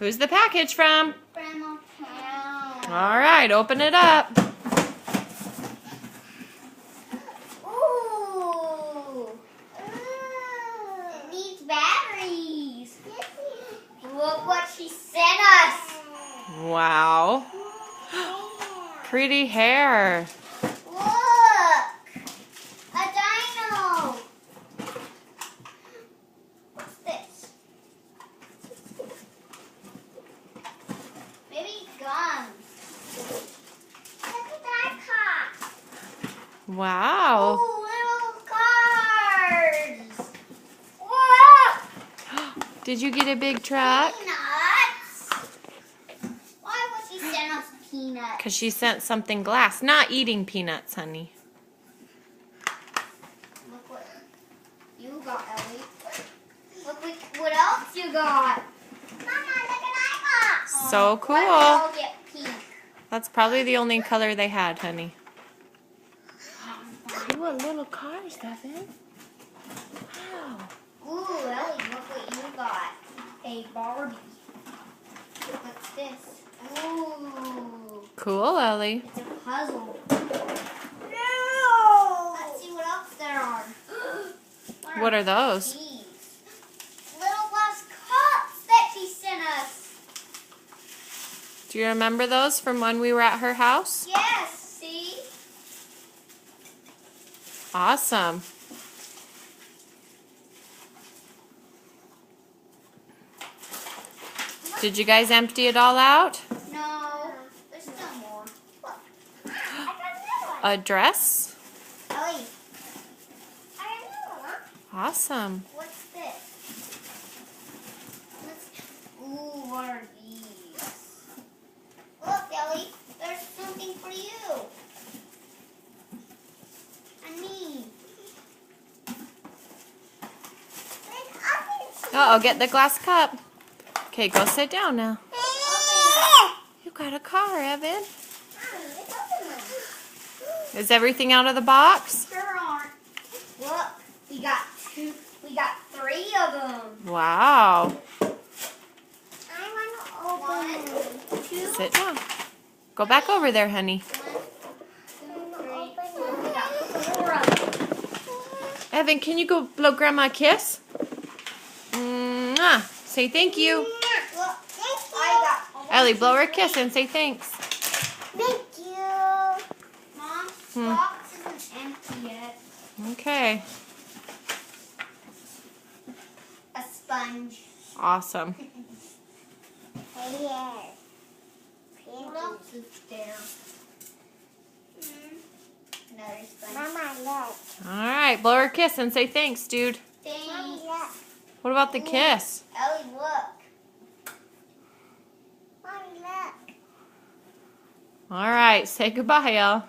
Who's the package from? Grandma Pound. All right, open it up. Ooh. It needs batteries. Look what she sent us. Wow. Pretty hair. Look. A dino. What's this? Maybe gums. Look at that car. Wow. Ooh, little cars. Whoa. Did you get a big truck? Peanuts. Why would she send us peanuts? Because she sent something glass. Not eating peanuts, honey. Look what you got, Ellie. Look what else you got. Mama, look at I got. So Why did cool. they all get pink? That's probably the only color they had, honey. Ooh, little cars, Devin. Wow. Ooh, Ellie, look what you got. A Barbie. What's this? Ooh, Cool, Ellie. it's a puzzle. No! Let's see what else there are. What are those? These? Little glass cups that she sent us. Do you remember those from when we were at her house? Yes, see? Awesome. Did you guys empty it all out? No, there's still more. Look. I got another one. A dress? Ellie. I got another one. Awesome. What's this? Ooh, what are these? Look, Ellie, there's something for you. And me. Uh-oh, get the glass cup. Okay, go sit down now. You got a car, Evan. Is everything out of the box? Sure aren't. Look, we got three of them. Wow. I want to open one, two, Sit down. Go back over there, honey. 1, 2, 3. We got 4 of them. Evan, can you go blow Grandma a kiss? Mwah. Say thank you. Look, I got Ellie, blow her a kiss and say thanks. Thank you. Mom, the box isn't empty yet. Okay. A sponge. Awesome. What else is there? Another sponge. Mama, look. All right, blow her a kiss and say thanks, dude. Thanks. What about the kiss? Ellie, look. Mommy, look. All right, say goodbye, Elle.